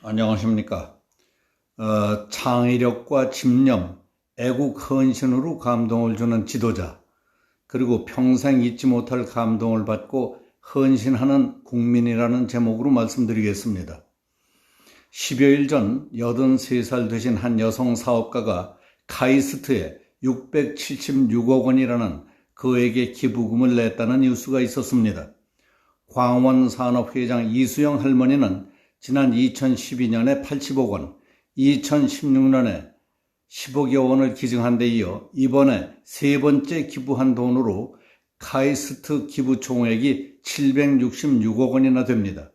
안녕하십니까. 창의력과 집념, 애국 헌신으로 감동을 주는 지도자, 그리고 평생 잊지 못할 감동을 받고 헌신하는 국민이라는 제목으로 말씀드리겠습니다. 10여일 전 83살 되신 한 여성 사업가가 카이스트에 676억 원이라는 그에게 기부금을 냈다는 뉴스가 있었습니다. 광원산업회장 이수영 할머니는 지난 2012년에 80억 원, 2016년에 10억여 원을 기증한 데 이어 이번에 세 번째 기부한 돈으로 카이스트 기부 총액이 766억 원이나 됩니다.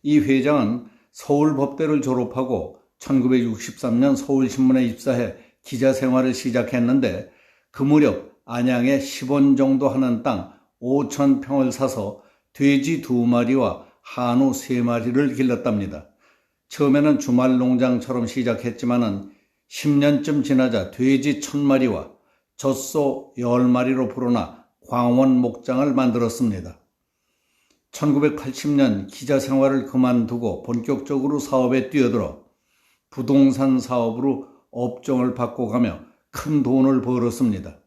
이 회장은 서울법대를 졸업하고 1963년 서울신문에 입사해 기자 생활을 시작했는데 그 무렵 안양에 10원 정도 하는 땅 5,000평을 사서 돼지 2마리와 한우 3마리를 길렀답니다. 처음에는 주말 농장처럼 시작했지만은 10년쯤 지나자 돼지 1,000마리와 젖소 10마리로 불어나 광원 목장을 만들었습니다. 1980년 기자 생활을 그만두고 본격적으로 사업에 뛰어들어 부동산 사업으로 업종을 바꿔가며 큰 돈을 벌었습니다.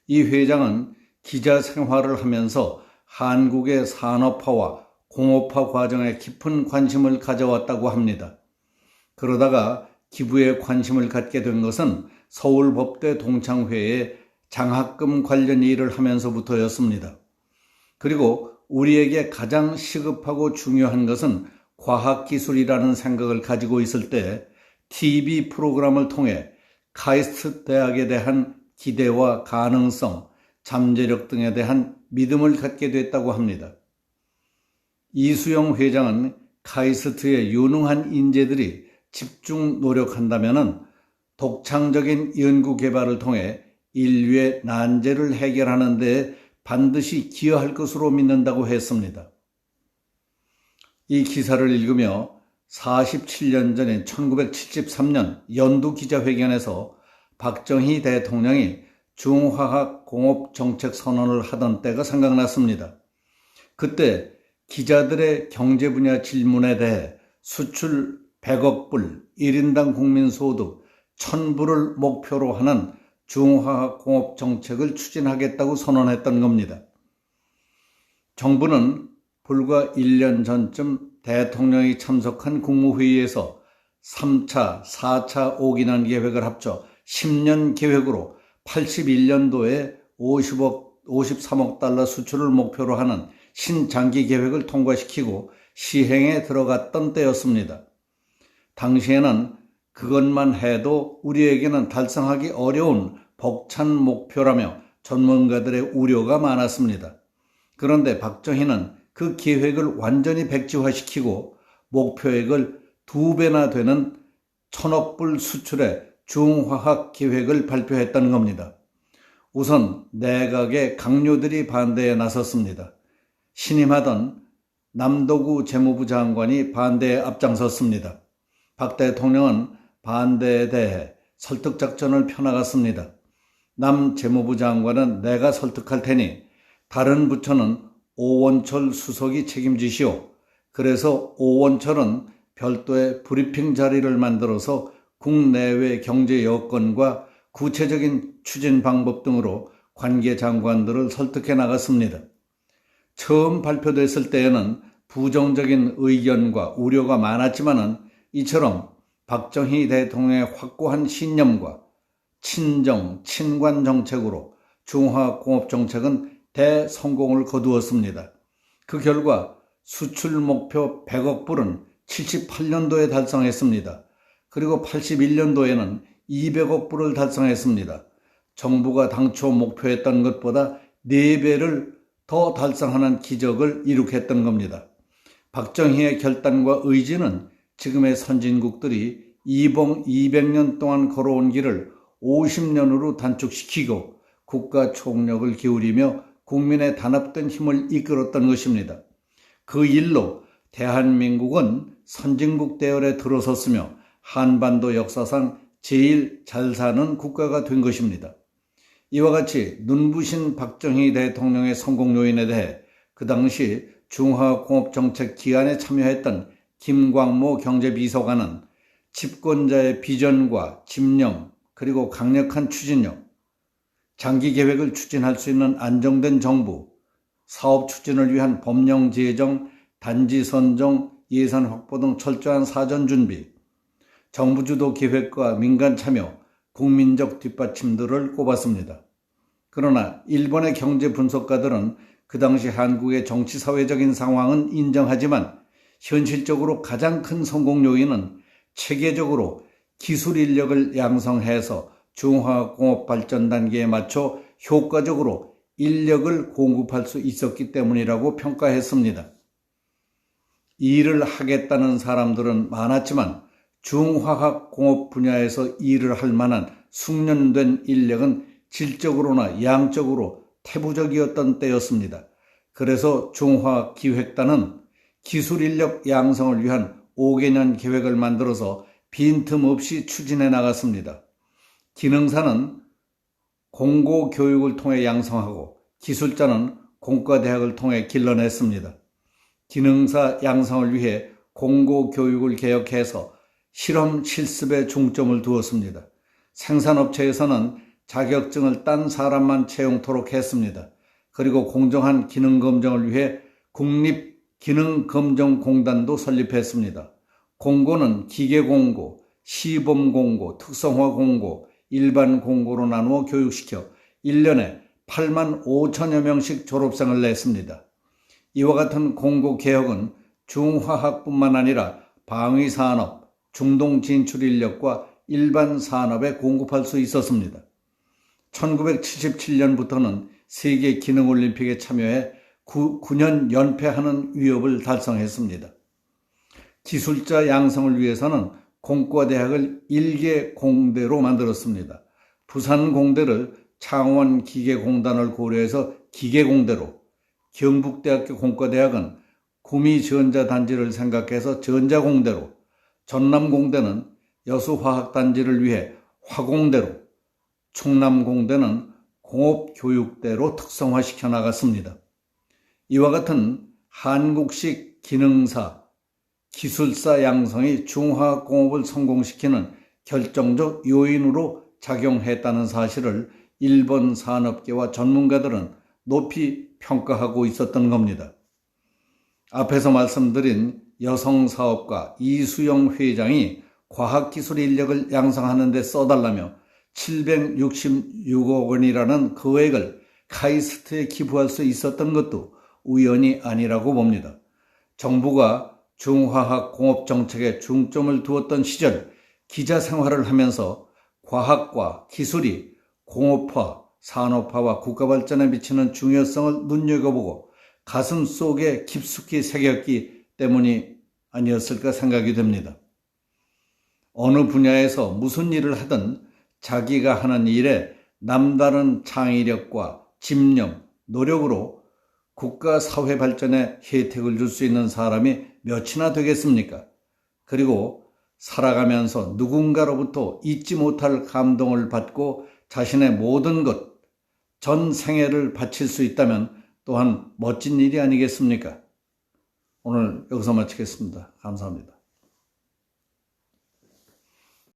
이 회장은 기자 생활을 하면서 한국의 산업화와 공업화 과정에 깊은 관심을 가져왔다고 합니다. 그러다가 기부에 관심을 갖게 된 것은 서울법대 동창회에 장학금 관련 일을 하면서부터였습니다. 그리고 우리에게 가장 시급하고 중요한 것은 과학기술이라는 생각을 가지고 있을 때 TV 프로그램을 통해 카이스트 대학에 대한 기대와 가능성, 잠재력 등에 대한 믿음을 갖게 됐다고 합니다. 이수영 회장은 카이스트의 유능한 인재들이 집중 노력한다면 독창적인 연구 개발을 통해 인류의 난제를 해결하는 데 반드시 기여할 것으로 믿는다고 했습니다. 이 기사를 읽으며 47년 전인 1973년 연두 기자회견에서 박정희 대통령이 중화학 공업 정책 선언을 하던 때가 생각났습니다. 그때 기자들의 경제 분야 질문에 대해 수출 100억 불, 1인당 국민소득 1,000불을 목표로 하는 중화학 공업 정책을 추진하겠다고 선언했던 겁니다. 정부는 불과 1년 전쯤 대통령이 참석한 국무회의에서 3차, 4차 5기년 계획을 합쳐 10년 계획으로 81년도에 53억 달러 수출을 목표로 하는 신장기 계획을 통과시키고 시행에 들어갔던 때였습니다. 당시에는 그것만 해도 우리에게는 달성하기 어려운 벅찬 목표라며 전문가들의 우려가 많았습니다. 그런데 박정희는 그 계획을 완전히 백지화시키고 목표액을 2배나 되는 1,000억 불 수출의 중화학 계획을 발표했던 겁니다. 우선 내각의 강요들이 반대에 나섰습니다. 신임하던 남도구 재무부 장관이 반대에 앞장섰습니다. 박 대통령은 반대에 대해 설득작전을 펴나갔습니다. 남 재무부 장관은 내가 설득할 테니 다른 부처는 오원철 수석이 책임지시오. 그래서 오원철은 별도의 브리핑 자리를 만들어서 국내외 경제 여건과 구체적인 추진 방법 등으로 관계 장관들을 설득해 나갔습니다. 처음 발표됐을 때에는 부정적인 의견과 우려가 많았지만은 이처럼 박정희 대통령의 확고한 신념과 친정, 친관 정책으로 중화공업 정책은 대성공을 거두었습니다. 그 결과 수출 목표 100억 불은 78년도에 달성했습니다. 그리고 81년도에는 200억 불을 달성했습니다. 정부가 당초 목표했던 것보다 4배를 더 달성하는 기적을 이룩했던 겁니다. 박정희의 결단과 의지는 지금의 선진국들이 이봉 200년 동안 걸어온 길을 50년으로 단축시키고 국가 총력을 기울이며 국민의 단합된 힘을 이끌었던 것입니다. 그 일로 대한민국은 선진국 대열에 들어섰으며 한반도 역사상 제일 잘 사는 국가가 된 것입니다. 이와 같이 눈부신 박정희 대통령의 성공 요인에 대해 그 당시 중화공업정책 기간에 참여했던 김광모 경제비서관은 집권자의 비전과 집념 그리고 강력한 추진력, 장기 계획을 추진할 수 있는 안정된 정부, 사업 추진을 위한 법령 제정, 단지 선정, 예산 확보 등 철저한 사전 준비, 정부 주도 계획과 민간 참여, 국민적 뒷받침들을 꼽았습니다. 그러나 일본의 경제 분석가들은 그 당시 한국의 정치 사회적인 상황은 인정하지만 현실적으로 가장 큰 성공 요인은 체계적으로 기술 인력을 양성해서 중화공업 발전 단계에 맞춰 효과적으로 인력을 공급할 수 있었기 때문이라고 평가했습니다. 일을 하겠다는 사람들은 많았지만 중화학공업 분야에서 일을 할 만한 숙련된 인력은 질적으로나 양적으로 태부적이었던 때였습니다. 그래서 중화기획단은 기술 인력 양성을 위한 5개년 계획을 만들어서 빈틈없이 추진해 나갔습니다. 기능사는 공고교육을 통해 양성하고 기술자는 공과대학을 통해 길러냈습니다. 기능사 양성을 위해 공고교육을 개혁해서 실험 실습에 중점을 두었습니다. 생산업체에서는 자격증을 딴 사람만 채용토록 했습니다. 그리고 공정한 기능검정을 위해 국립기능검정공단도 설립했습니다. 공고는 기계공고, 시범공고, 특성화공고, 일반 공고로 나누어 교육시켜 1년에 8만 5천여 명씩 졸업생을 냈습니다. 이와 같은 공고 개혁은 중화학뿐만 아니라 방위산업, 중동 진출 인력과 일반 산업에 공급할 수 있었습니다. 1977년부터는 세계 기능올림픽에 참여해 9년 연패하는 위협을 달성했습니다. 기술자 양성을 위해서는 공과대학을 1개 공대로 만들었습니다. 부산공대를 창원기계공단을 고려해서 기계공대로, 경북대학교 공과대학은 구미전자단지를 생각해서 전자공대로, 전남공대는 여수화학단지를 위해 화공대로, 충남공대는 공업교육대로 특성화시켜 나갔습니다. 이와 같은 한국식 기능사, 기술사 양성이 중화공업을 성공시키는 결정적 요인으로 작용했다는 사실을 일본 산업계와 전문가들은 높이 평가하고 있었던 겁니다. 앞에서 말씀드린 여성사업가 이수영 회장이 과학기술 인력을 양성하는 데 써달라며 766억 원이라는 거액을 카이스트에 기부할 수 있었던 것도 우연이 아니라고 봅니다. 정부가 중화학 공업 정책에 중점을 두었던 시절 기자 생활을 하면서 과학과 기술이 공업화, 산업화와 국가 발전에 미치는 중요성을 눈여겨보고 가슴 속에 깊숙이 새겼기 때문이 아니었을까 생각이 됩니다. 어느 분야에서 무슨 일을 하든 자기가 하는 일에 남다른 창의력과 집념, 노력으로 국가 사회 발전에 혜택을 줄 수 있는 사람이 몇이나 되겠습니까? 그리고 살아가면서 누군가로부터 잊지 못할 감동을 받고 자신의 모든 것, 전 생애를 바칠 수 있다면 또한 멋진 일이 아니겠습니까? 오늘 여기서 마치겠습니다. 감사합니다.